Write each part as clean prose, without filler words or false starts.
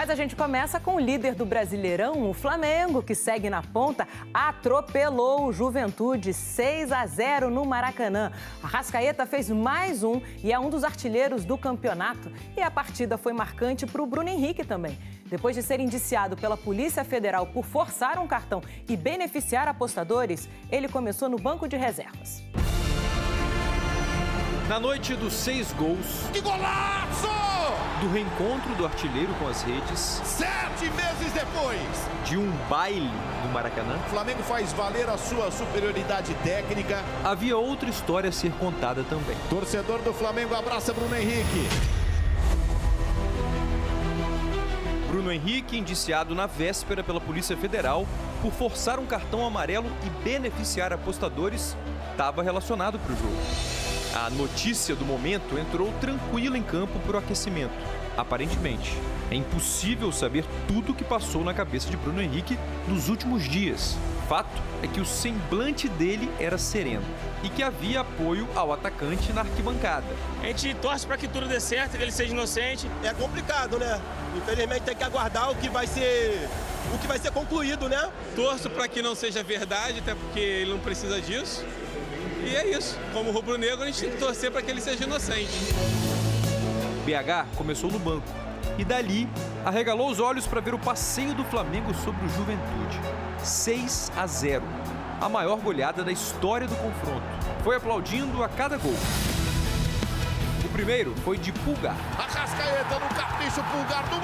Mas a gente começa com o líder do Brasileirão, o Flamengo, que segue na ponta, atropelou o Juventude 6-0 no Maracanã. Arrascaeta fez mais um e é um dos artilheiros do campeonato. E a partida foi marcante para o Bruno Henrique também. Depois de ser indiciado pela Polícia Federal por forçar um cartão e beneficiar apostadores, ele começou no banco de reservas. Na noite dos 6 gols... Que golaço! Do reencontro do artilheiro com as redes... 7 meses depois! De um baile no Maracanã... O Flamengo faz valer a sua superioridade técnica. Havia outra história a ser contada também. Torcedor do Flamengo abraça Bruno Henrique. Bruno Henrique, indiciado na véspera pela Polícia Federal por forçar um cartão amarelo e beneficiar apostadores, estava relacionado para o jogo. A notícia do momento entrou tranquila em campo para o aquecimento. Aparentemente, é impossível saber tudo o que passou na cabeça de Bruno Henrique nos últimos dias. Fato é que o semblante dele era sereno e que havia apoio ao atacante na arquibancada. A gente torce para que tudo dê certo, que ele seja inocente. É complicado, né? Infelizmente tem que aguardar o que vai ser concluído, né? Torço para que não seja verdade, até porque ele não precisa disso. E é isso. Como rubro-negro, a gente tem que torcer para que ele seja inocente. BH começou no banco e dali arregalou os olhos para ver o passeio do Flamengo sobre o Juventude. 6-0, a maior goleada da história do confronto. Foi aplaudindo a cada gol. O primeiro foi de Pulgar. Arrascaeta no capricho, Pulgar no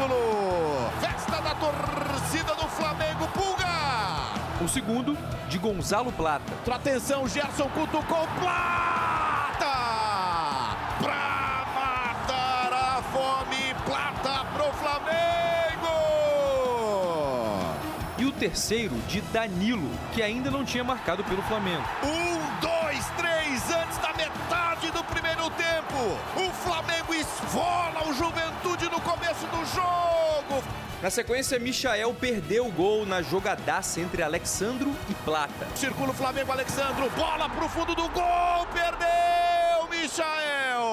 ângulo. Festa da torcida do Flamengo, Pulgar. O segundo, de Gonzalo Plata. Atenção, Gerson cutucou Plata. Pra matar a fome, Plata pro Flamengo. E o terceiro, de Danilo, que ainda não tinha marcado pelo Flamengo. 1, 2, 3, antes da metade do primeiro tempo. O Flamengo esfola o Juventude no começo do jogo. Na sequência, Michael perdeu o gol na jogadaça entre Alexandro e Plata. Circula o Flamengo, Alexandro, bola pro fundo do gol, perdeu Michael.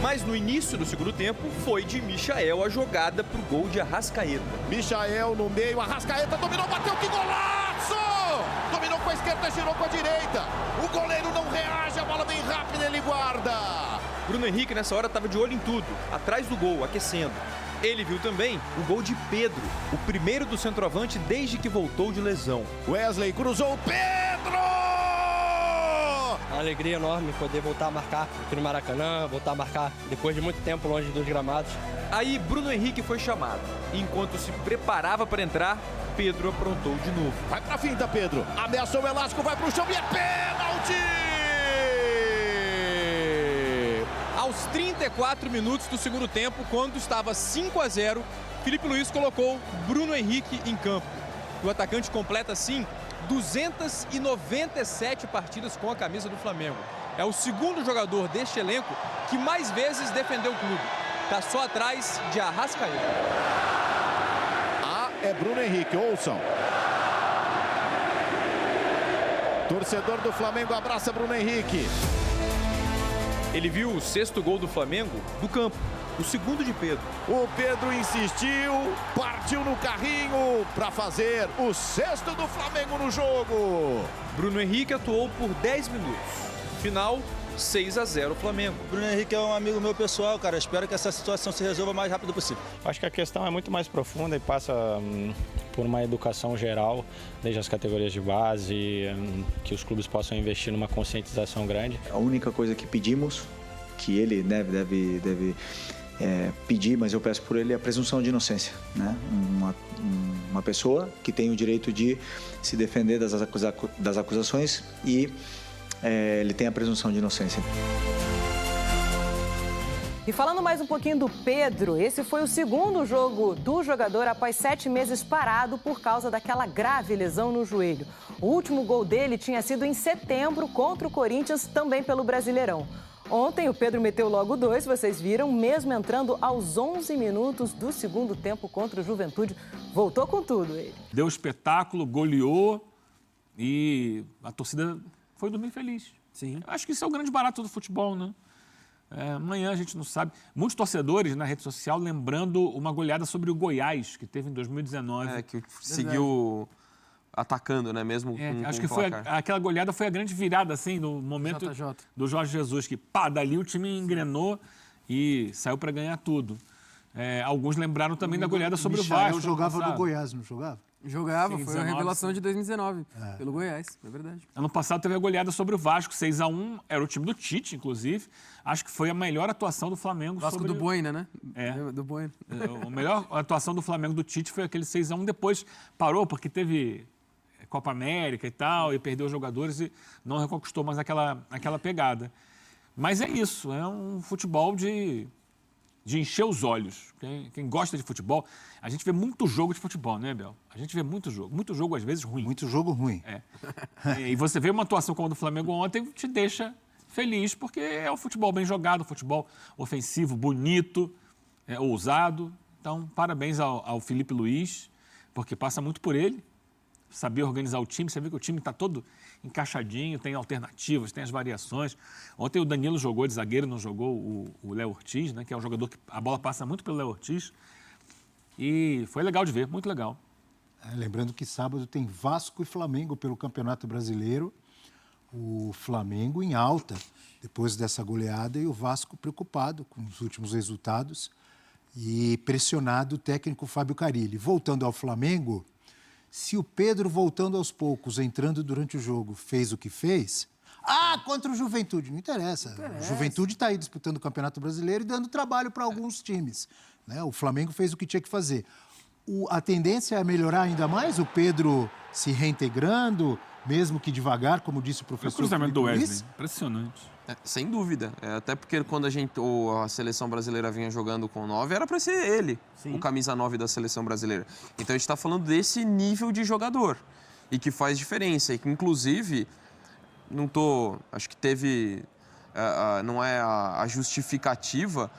Mas no início do segundo tempo, foi de Michael a jogada pro gol de Arrascaeta. Michael no meio, Arrascaeta dominou, bateu, que golaço! Dominou com a esquerda, girou com a direita. O goleiro não reage, a bola bem rápida, ele guarda. Bruno Henrique nessa hora estava de olho em tudo, atrás do gol, aquecendo. Ele viu também o gol de Pedro, o primeiro do centroavante desde que voltou de lesão. Wesley cruzou, Pedro! Uma alegria enorme poder voltar a marcar aqui no Maracanã, voltar a marcar depois de muito tempo longe dos gramados. Aí Bruno Henrique foi chamado. E enquanto se preparava para entrar, Pedro aprontou de novo. Vai pra finta, Pedro. Ameaçou o elástico, vai pro chão e é pênalti! Aos 34 minutos do segundo tempo, quando estava 5-0, Felipe Luiz colocou Bruno Henrique em campo. O atacante completa, assim, 297 partidas com a camisa do Flamengo. É o segundo jogador deste elenco que mais vezes defendeu o clube. Está só atrás de Arrascaeta. É Bruno Henrique, ouçam. Torcedor do Flamengo abraça Bruno Henrique. Ele viu o sexto gol do Flamengo do campo, o segundo de Pedro. O Pedro insistiu, partiu no carrinho para fazer o sexto do Flamengo no jogo. Bruno Henrique atuou por 10 minutos. Final, 6-0 Flamengo. Bruno Henrique é um amigo meu pessoal, cara. Espero que essa situação se resolva o mais rápido possível. Acho que a questão é muito mais profunda e passa por uma educação geral, desde as categorias de base, que os clubes possam investir numa conscientização grande. A única coisa que pedimos, que ele deve pedir, mas eu peço por ele, é a presunção de inocência, né? Uma pessoa que tem o direito de se defender das acusações e ele tem a presunção de inocência. E falando mais um pouquinho do Pedro, esse foi o segundo jogo do jogador após 7 meses parado por causa daquela grave lesão no joelho. O último gol dele tinha sido em setembro contra o Corinthians, também pelo Brasileirão. Ontem o Pedro meteu logo 2, vocês viram, mesmo entrando aos 11 minutos do segundo tempo contra o Juventude. Voltou com tudo ele. Deu espetáculo, goleou e a torcida foi dormir feliz. Sim. Acho que isso é o grande barato do futebol, né? Amanhã a gente não sabe. Muitos torcedores na rede social lembrando uma goleada sobre o Goiás, que teve em 2019. Que seguiu atacando, né? Mesmo com acho que aquela goleada foi a grande virada, assim, no momento do Jorge Jesus, que dali o time engrenou e saiu para ganhar tudo. Alguns lembraram também da goleada sobre o Vasco. Eu jogava no Goiás, não jogava? Jogava, foi 19, a revelação de 2019, pelo Goiás, é verdade. Ano passado teve a goleada sobre o Vasco, 6-1, era o time do Tite, inclusive. Acho que foi a melhor atuação do Flamengo. Vasco do Boina, né? Do Boina. A melhor atuação do Flamengo do Tite foi aquele 6-1, depois parou porque teve Copa América e tal, e perdeu os jogadores e não reconquistou mais aquela pegada. Mas é isso, é um futebol de encher os olhos. Quem gosta de futebol, a gente vê muito jogo de futebol, né, Bel? A gente vê muito jogo às vezes ruim. Muito jogo ruim. E você vê uma atuação como a do Flamengo ontem, te deixa feliz, porque é o futebol bem jogado, futebol ofensivo, bonito, ousado. Então, parabéns ao Felipe Luiz, porque passa muito por ele, saber organizar o time. Você vê que o time está todo encaixadinho, tem alternativas, tem as variações. Ontem o Danilo jogou de zagueiro, não jogou o Léo Ortiz, né, que é um jogador que a bola passa muito pelo Léo Ortiz. E foi legal de ver, muito legal. Lembrando que sábado tem Vasco e Flamengo pelo Campeonato Brasileiro. O Flamengo em alta depois dessa goleada e o Vasco preocupado com os últimos resultados e pressionado o técnico Fábio Carille. Voltando ao Flamengo, se o Pedro, voltando aos poucos, entrando durante o jogo, fez o que fez... contra o Juventude. Não interessa. O Juventude está aí disputando o Campeonato Brasileiro e dando trabalho para alguns times, né? O Flamengo fez o que tinha que fazer. A tendência é melhorar ainda mais? O Pedro se reintegrando, mesmo que devagar, como disse o professor. O cruzamento do Wesley, impressionante. Sem dúvida. Até porque quando a seleção brasileira vinha jogando com 9, era para ser ele, o camisa 9 da seleção brasileira. Então a gente está falando desse nível de jogador e que faz diferença. E que, inclusive, acho que teve... não é a justificativa,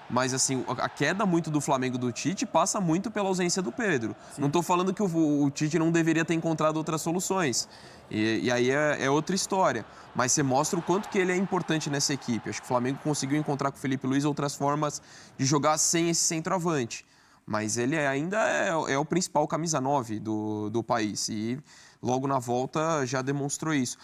mas assim, a queda muito do Flamengo do Tite passa muito pela ausência do Pedro. Sim. Não estou falando que o Tite não deveria ter encontrado outras soluções. E aí é outra história. Mas você mostra o quanto que ele é importante nessa equipe. Acho que o Flamengo conseguiu encontrar com o Felipe Luiz outras formas de jogar sem esse centroavante. Mas ele ainda é o principal camisa 9 do país. E logo na volta já demonstrou isso.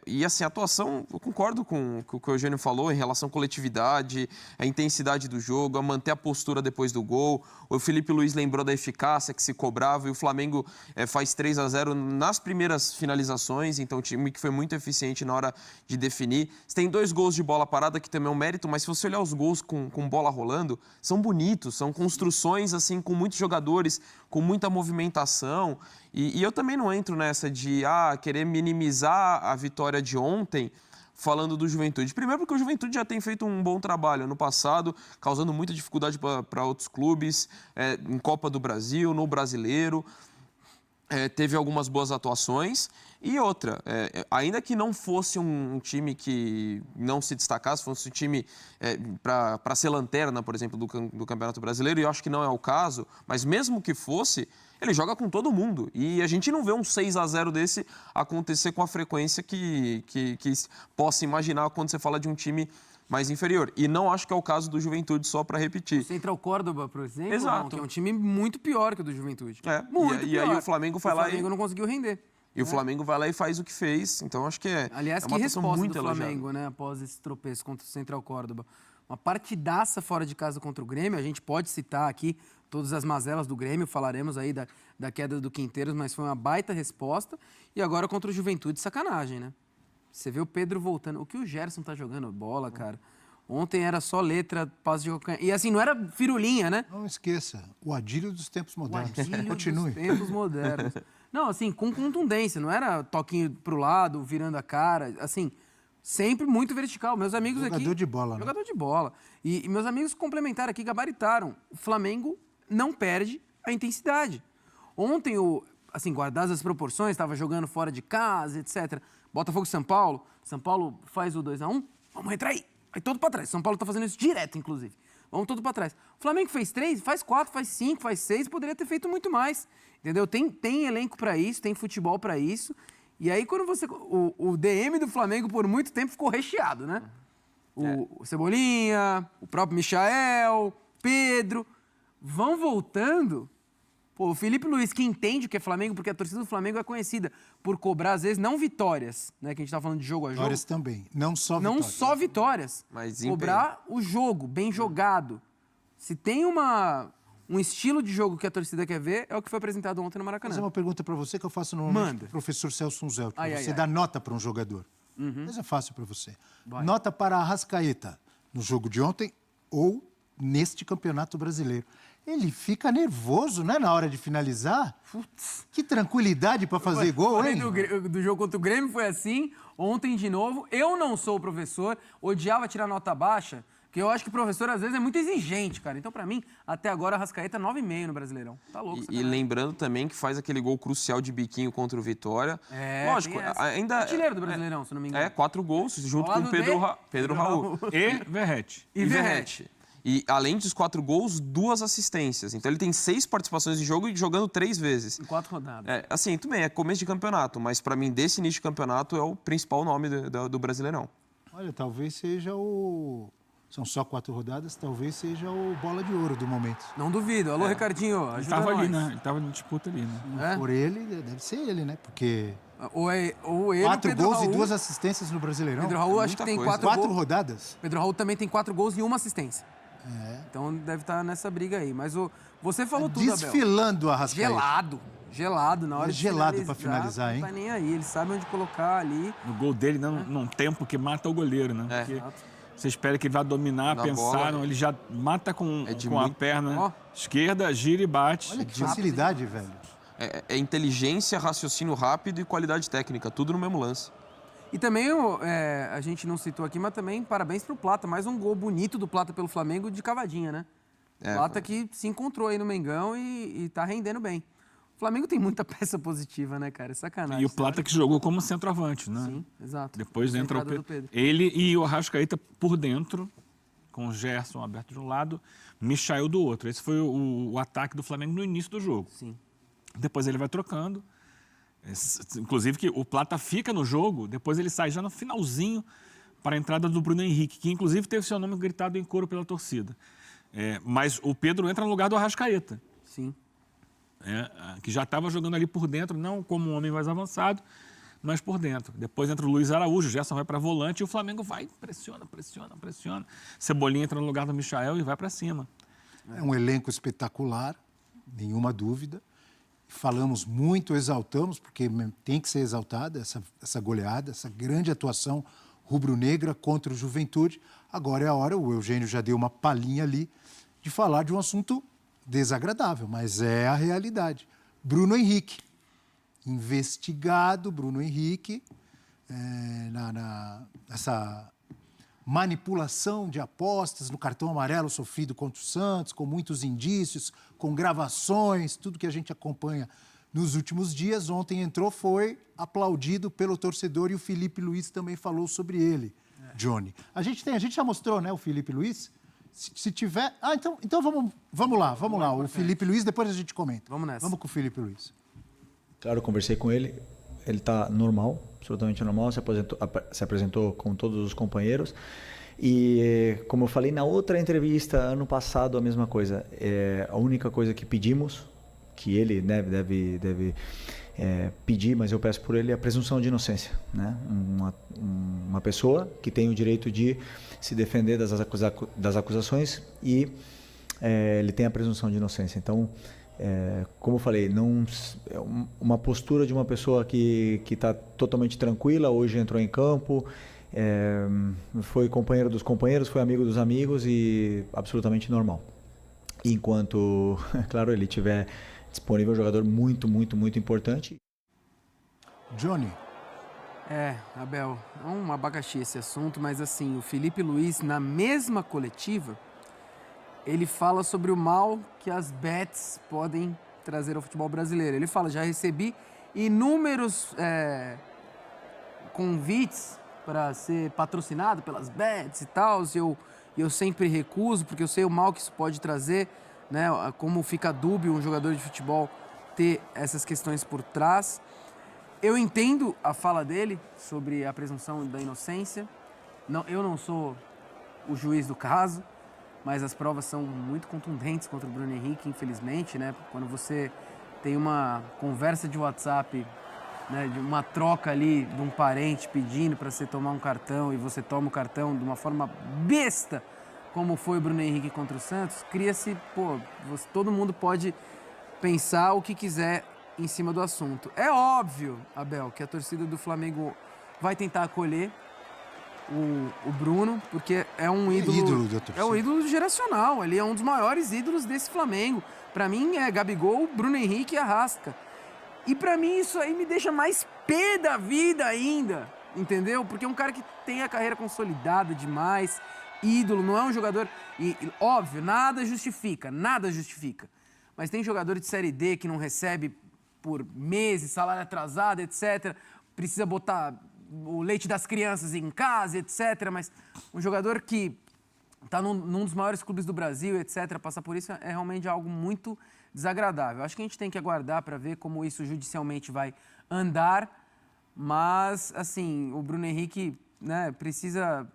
E assim, a atuação, eu concordo com o que o Eugênio falou em relação à coletividade, a intensidade do jogo, a manter a postura depois do gol. O Felipe Luiz lembrou da eficácia que se cobrava e o Flamengo faz 3-0 nas primeiras finalizações, então um time que foi muito eficiente na hora de definir. Você tem 2 gols de bola parada, que também é um mérito, mas se você olhar os gols com bola rolando, são bonitos, são construções assim com muitos jogadores, com muita movimentação. E eu também não entro nessa de querer minimizar a vitória de ontem falando do Juventude. Primeiro porque o Juventude já tem feito um bom trabalho no passado, causando muita dificuldade para outros clubes, em Copa do Brasil, no Brasileiro. Teve algumas boas atuações. E outra, ainda que não fosse um time que não se destacasse, fosse um time para ser lanterna, por exemplo, do Campeonato Brasileiro, e eu acho que não é o caso, mas mesmo que fosse, ele joga com todo mundo. E a gente não vê um 6-0 desse acontecer com a frequência que possa imaginar quando você fala de um time mais inferior. E não acho que é o caso do Juventude, só para repetir. O Central Córdoba, por exemplo, exato. Que é um time muito pior que o do Juventude. Muito pior. E aí o Flamengo vai lá O Flamengo não conseguiu render. E o Flamengo vai lá e faz o que fez. Então acho que aliás, uma que atuação resposta muito do Flamengo, né, após esse tropeço contra o Central Córdoba. Uma partidaça fora de casa contra o Grêmio. A gente pode citar aqui todas as mazelas do Grêmio, falaremos aí da queda do Quinteiros, mas foi uma baita resposta. E agora contra o Juventude, sacanagem, né? Você vê o Pedro voltando. O que o Gerson tá jogando bola, cara. Ontem era só letra, passe de qualquer... E assim, não era firulinha, né? Não esqueça, o Adílio dos tempos modernos. O Adílio Continue. dos tempos modernos. Não, assim, com contundência, não era toquinho pro lado, virando a cara, assim, sempre muito vertical. Meus amigos aqui... Jogador de bola, né? Jogador de bola. E meus amigos complementaram aqui, gabaritaram. O Flamengo não perde a intensidade. Ontem, assim, guardadas as proporções, estava jogando fora de casa, etc. Botafogo e São Paulo faz o 2-1, vamos retrair. Aí todo para trás. São Paulo tá fazendo isso direto, inclusive. Vamos todo para trás. O Flamengo fez 3, faz 4, faz 5, faz 6, poderia ter feito muito mais. Entendeu? Tem elenco para isso, tem futebol para isso. E aí, quando você... O DM do Flamengo, por muito tempo, ficou recheado, né? O Cebolinha, o próprio Michael, Pedro, vão voltando. Pô, o Felipe Luiz, que entende o que é Flamengo, porque a torcida do Flamengo é conhecida por cobrar, às vezes, não vitórias, né? Que a gente tá falando de jogo a jogo. Vitórias também, não só Não vitórias. só vitórias. Mas cobrar o jogo, bem jogado. Se tem um estilo de jogo que a torcida quer ver, é o que foi apresentado ontem no Maracanã. Mas é uma pergunta para você que eu faço normalmente pro professor Celso Unzelt. Você dá nota para um jogador. Mas é fácil para você. Nota para a Arrascaeta no jogo de ontem ou neste Campeonato Brasileiro. Ele fica nervoso, né, na hora de finalizar. Putz. Que tranquilidade para fazer gol, hein? Do jogo contra o Grêmio foi assim, ontem de novo. Eu não sou o professor, odiava tirar nota baixa, porque eu acho que o professor, às vezes, é muito exigente, cara. Então, para mim, até agora, a Arrascaeta 9,5 no Brasileirão. Tá louco, E lembrando também que faz aquele gol crucial de biquinho contra o Vitória. Lógico, ainda... artilheiro do Brasileirão, se não me engano. 4 gols, junto com o Pedro Raul. E Verratti. E Verratti. E, além dos 4 gols, 2 assistências. Então, ele tem 6 participações em jogo e jogando 3 vezes. Em 4 rodadas. Assim, tudo bem, é começo de campeonato, mas, para mim, desse início de campeonato, é o principal nome do Brasileirão. Olha, talvez seja o... São só 4 rodadas, talvez seja o bola de ouro do momento. Não duvido. Alô, Ricardinho, ajuda Ele tava nós. ali, né? Ele tava em disputa ali, né? Por ele, deve ser ele, né? Porque... Ou ele, 4 Pedro gols Raul. e 2 assistências no Brasileirão. Pedro Raul, acho que tem 4 gols. 4 rodadas. Pedro Raul também tem 4 gols e 1 assistência. Então deve estar nessa briga aí. Mas você falou tudo, Abel. Desfilando a Arrascaeta. Gelado na hora de gelado para finalizar, hein? Não tá nem aí, ele sabe onde colocar ali. No gol dele, num tempo que mata o goleiro, né? Porque você espera que ele vá dominar, Na pensar, bola, não, ele já mata com a muito... perna esquerda, gira e bate. Olha que facilidade, velho. É inteligência, raciocínio rápido e qualidade técnica, tudo no mesmo lance. E também, a gente não citou aqui, mas também parabéns pro Plata. Mais um gol bonito do Plata pelo Flamengo de cavadinha, né? Plata que se encontrou aí no Mengão e tá rendendo bem. O Flamengo tem muita peça positiva, né, cara? É sacanagem. E o Plata que jogou como centroavante, né? Sim, exato. Depois entra o Pedro. Ele e o Arrascaeta por dentro, com o Gerson aberto de um lado, Michael do outro. Esse foi o ataque do Flamengo no início do jogo. Sim. Depois ele vai trocando. Inclusive que o Plata fica no jogo, depois ele sai já no finalzinho para a entrada do Bruno Henrique, que inclusive teve seu nome gritado em coro pela torcida. Mas o Pedro entra no lugar do Arrascaeta. Sim. Que já estava jogando ali por dentro, não como um homem mais avançado, mas por dentro. Depois entra o Luiz Araújo, o Gerson vai para volante e o Flamengo vai, pressiona. Cebolinha entra no lugar do Michael e vai para cima. É um elenco espetacular, nenhuma dúvida. Falamos muito, exaltamos, porque tem que ser exaltada essa goleada, essa grande atuação rubro-negra contra o Juventude. Agora é a hora, o Eugênio já deu uma palhinha ali, de falar de um assunto desagradável, mas é a realidade. Bruno Henrique, investigado, Bruno Henrique, nessa manipulação de apostas no cartão amarelo sofrido contra o Santos, com muitos indícios, com gravações, tudo que a gente acompanha nos últimos dias. Ontem entrou, foi aplaudido pelo torcedor e o Felipe Luiz também falou sobre ele, Johnny. A gente já mostrou, né, o Felipe Luiz? Se tiver... então vamos lá. O Felipe Luiz, depois a gente comenta. Vamos nessa. Vamos com o Felipe Luiz. Claro, conversei com ele. Ele está normal, absolutamente normal, se apresentou com todos os companheiros. E, como eu falei na outra entrevista, ano passado, a mesma coisa. A única coisa que pedimos, que ele deve pedir, mas eu peço por ele, é a presunção de inocência. Né? Uma pessoa que tem o direito de se defender das acusações e ele tem a presunção de inocência. Então, como eu falei, uma postura de uma pessoa que está totalmente tranquila, hoje entrou em campo, foi companheiro dos companheiros, foi amigo dos amigos e absolutamente normal. Enquanto, claro, ele tiver disponível, um jogador muito, muito, muito importante. Johnny. Abel, é um abacaxi esse assunto, mas assim, o Felipe Luiz, na mesma coletiva, ele fala sobre o mal que as bets podem trazer ao futebol brasileiro. Ele fala, já recebi inúmeros convites para ser patrocinado pelas bets e tal, e eu sempre recuso, porque eu sei o mal que isso pode trazer, né? Como fica dúbio um jogador de futebol ter essas questões por trás. Eu entendo a fala dele sobre a presunção da inocência. Eu não sou o juiz do caso, mas as provas são muito contundentes contra o Bruno Henrique, infelizmente, né? Quando você tem uma conversa de WhatsApp, né, de uma troca ali de um parente pedindo para você tomar um cartão e você toma o cartão de uma forma besta, como foi o Bruno Henrique contra o Santos, cria-se, todo mundo pode pensar o que quiser em cima do assunto. É óbvio, Abel, que a torcida do Flamengo vai tentar acolher o Bruno, porque é um ídolo da torcida. É um ídolo geracional, ele é um dos maiores ídolos desse Flamengo. Para mim é Gabigol, Bruno Henrique e Arrasca. E para mim isso aí me deixa mais pé da vida ainda, entendeu? Porque é um cara que tem a carreira consolidada demais, ídolo, não é um jogador... E óbvio, nada justifica. Mas tem jogador de Série D que não recebe por meses, salário atrasado, etc. Precisa botar o leite das crianças em casa, etc. Mas um jogador que está num dos maiores clubes do Brasil, etc., passar por isso é realmente algo muito desagradável. Acho que a gente tem que aguardar para ver como isso judicialmente vai andar, mas, assim, o Bruno Henrique, né, precisa...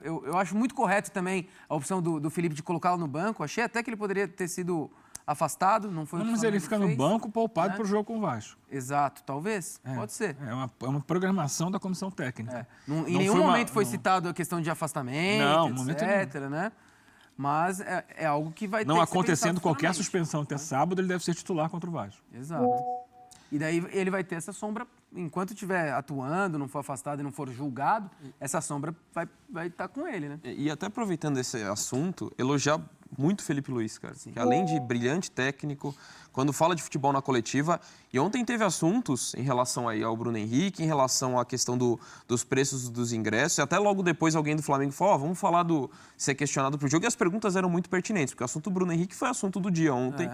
Eu acho muito correto também a opção do Felipe de colocá-lo no banco. Achei até que ele poderia ter sido afastado, não foi o que o Mas ele Flamengo fica no fez, banco poupado né? para o jogo com o Vasco. Exato, talvez, pode ser. É uma programação da comissão técnica. Em nenhum momento foi citado a questão de afastamento, momento etc, né? Mas é algo que vai ter Não que ser acontecendo pensado qualquer futuramente. suspensão até sábado, ele deve ser titular contra o Vasco. Exato. E daí ele vai ter essa sombra, enquanto estiver atuando, não for afastado e não for julgado, essa sombra vai estar com ele, né? E até aproveitando esse assunto, elogiar muito o Felipe Luiz, cara. Que além de brilhante técnico, quando fala de futebol na coletiva, e ontem teve assuntos em relação aí ao Bruno Henrique, em relação à questão dos preços dos ingressos, e até logo depois alguém do Flamengo falou, vamos falar do ser questionado pro jogo, e as perguntas eram muito pertinentes, porque o assunto do Bruno Henrique foi assunto do dia ontem.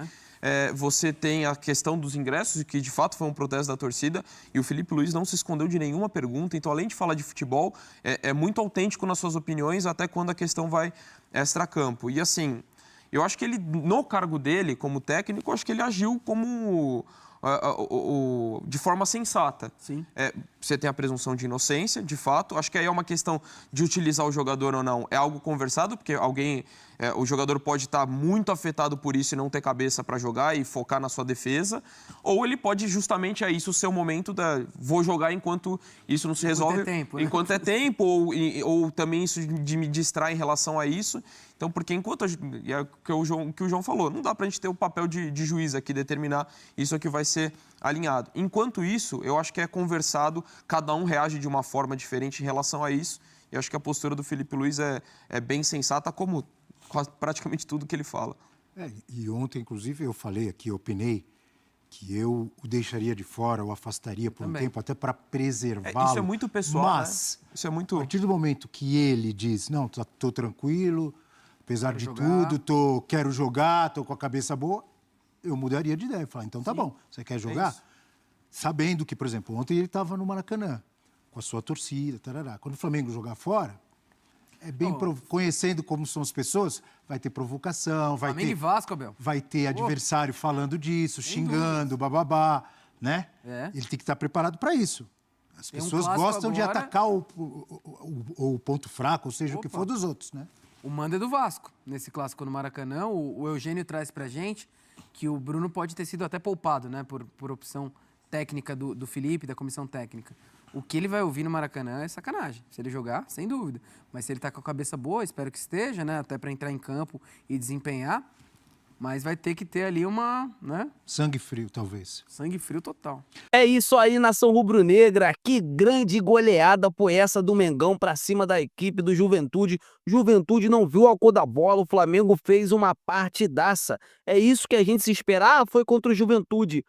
Você tem a questão dos ingressos, que de fato foi um protesto da torcida, e o Felipe Luiz não se escondeu de nenhuma pergunta, então além de falar de futebol, é muito autêntico nas suas opiniões, até quando a questão vai extracampo. E assim, eu acho que ele, no cargo dele como técnico, eu acho que ele agiu como... de forma sensata. Sim. Você tem a presunção de inocência, de fato. Acho que aí é uma questão de utilizar o jogador ou não. É algo conversado, porque o jogador pode estar muito afetado por isso e não ter cabeça para jogar e focar na sua defesa. Ou ele pode justamente, isso o seu momento vou jogar enquanto isso não se resolve. Enquanto é tempo, né? Enquanto é tempo, ou também isso de me distrair em relação a isso. Então, porque é o que o João falou, não dá para a gente ter o papel de juiz aqui, determinar isso aqui vai ser alinhado. Enquanto isso, eu acho que é conversado, cada um reage de uma forma diferente em relação a isso, e acho que a postura do Felipe Luiz é bem sensata, como praticamente tudo que ele fala. E ontem, inclusive, eu falei aqui, eu opinei, que eu o deixaria de fora, o afastaria por um tempo, até para preservá-lo. Isso é muito pessoal, mas, né? Isso é muito... a partir do momento que ele diz, não, estou tranquilo, apesar de tudo, quero jogar, estou com a cabeça boa, eu mudaria de ideia. Falar, então tá bom, você quer jogar? Sabendo que, por exemplo, ontem ele estava no Maracanã, com a sua torcida, tarará. Quando o Flamengo jogar fora, conhecendo como são as pessoas, vai ter provocação, vai ter... Vasco, Abel. Vai ter adversário falando disso, xingando, bababá, né? Ele tem que estar preparado para isso. As pessoas gostam de atacar o ponto fraco, ou seja, o que for dos outros, né? O mando é do Vasco. Nesse clássico no Maracanã, o Eugênio traz pra gente que o Bruno pode ter sido até poupado, né? Por opção técnica do Felipe, da comissão técnica. O que ele vai ouvir no Maracanã é sacanagem. Se ele jogar, sem dúvida. Mas se ele tá com a cabeça boa, espero que esteja, né? Até para entrar em campo e desempenhar. Mas vai ter que ter ali né? Sangue frio, talvez. Sangue frio total. É isso aí, nação rubro-negra. Que grande goleada foi essa do Mengão pra cima da equipe do Juventude. Juventude não viu a cor da bola, o Flamengo fez uma partidaça. É isso que a gente se esperava, foi contra o Juventude.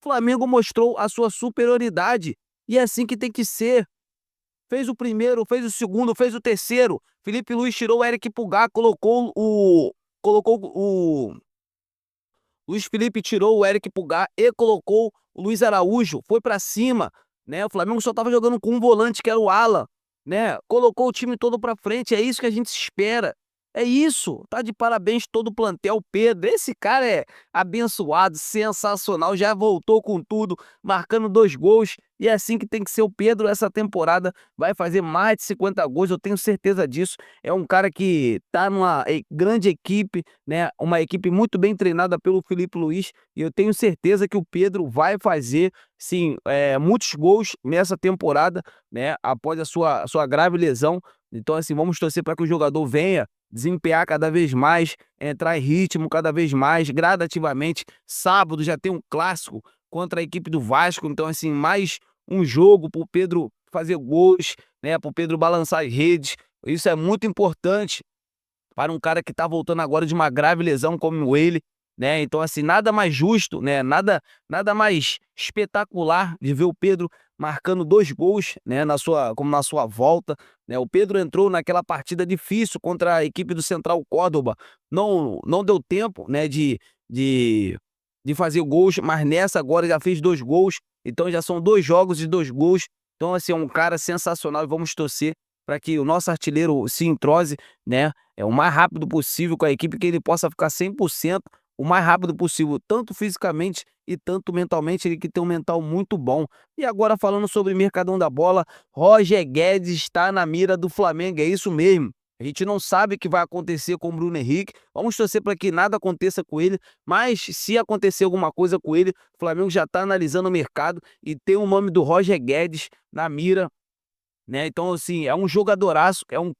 O Flamengo mostrou a sua superioridade. E é assim que tem que ser. Fez o primeiro, fez o segundo, fez o terceiro. Felipe Luiz tirou o Eric Pulgar, colocou o Luiz Felipe tirou o Eric Pulgar e colocou o Luiz Araújo. Foi pra cima, né? O Flamengo só tava jogando com um volante, que era o Alan, né? Colocou o time todo pra frente. É isso que a gente espera. É isso, tá de parabéns todo o plantel, Pedro. Esse cara é abençoado, sensacional, já voltou com tudo, marcando 2 gols. E é assim que tem que ser o Pedro essa temporada. Vai fazer mais de 50 gols, eu tenho certeza disso. É um cara que tá numa grande equipe, né? Uma equipe muito bem treinada pelo Filipe Luís. E eu tenho certeza que o Pedro vai fazer, sim, muitos gols nessa temporada, né? Após a sua grave lesão. Então, assim, vamos torcer para que o jogador venha desempenhar cada vez mais, entrar em ritmo cada vez mais, gradativamente. Sábado já tem um clássico contra a equipe do Vasco, então assim, mais um jogo para o Pedro fazer gols, né, para o Pedro balançar as redes. Isso é muito importante para um cara que está voltando agora de uma grave lesão como ele, né? Então assim, nada mais justo, né? Nada mais espetacular de ver o Pedro marcando 2 gols, né, na sua volta, né? O Pedro entrou naquela partida difícil contra a equipe do Central Córdoba. Não deu tempo, né, de fazer gols, mas nessa agora já fez 2 gols. Então já são 2 jogos e 2 gols. Então assim, é um cara sensacional e vamos torcer para que o nosso artilheiro se entrose, né, o mais rápido possível com a equipe, que ele possa ficar 100% o mais rápido possível, tanto fisicamente e tanto mentalmente, ele que tem um mental muito bom. E agora falando sobre Mercadão da Bola, Roger Guedes está na mira do Flamengo, é isso mesmo. A gente não sabe o que vai acontecer com o Bruno Henrique, vamos torcer para que nada aconteça com ele, mas se acontecer alguma coisa com ele, o Flamengo já está analisando o mercado e tem o nome do Roger Guedes na mira, né? Então, assim, é um jogadoraço, é um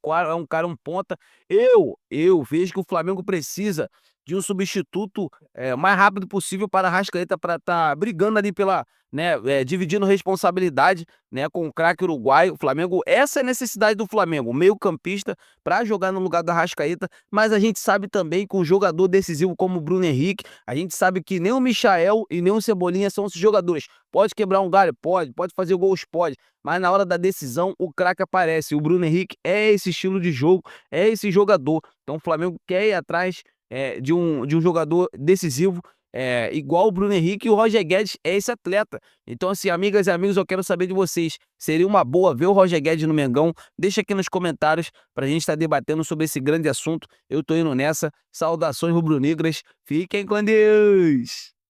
cara, um ponta. Eu vejo que o Flamengo precisa de um substituto o mais rápido possível para a Arrascaeta, para estar brigando ali pela, né, dividindo responsabilidade, né, com o craque uruguaio. O Flamengo, essa é a necessidade do Flamengo, meio-campista para jogar no lugar da Arrascaeta, mas a gente sabe também que um jogador decisivo como o Bruno Henrique, a gente sabe que nem o Michael e nem o Cebolinha são esses jogadores. Pode quebrar um galho? Pode fazer gols? Pode, mas na hora da decisão o craque aparece. O Bruno Henrique é esse estilo de jogo, é esse jogador. Então o Flamengo quer ir atrás de um jogador decisivo, igual o Bruno Henrique, e o Roger Guedes é esse atleta. Então assim, amigas e amigos, eu quero saber de vocês, seria uma boa ver o Roger Guedes no Mengão? Deixa aqui nos comentários pra gente estar debatendo sobre esse grande assunto. Eu tô indo nessa. Saudações rubro-negras, fiquem com Deus!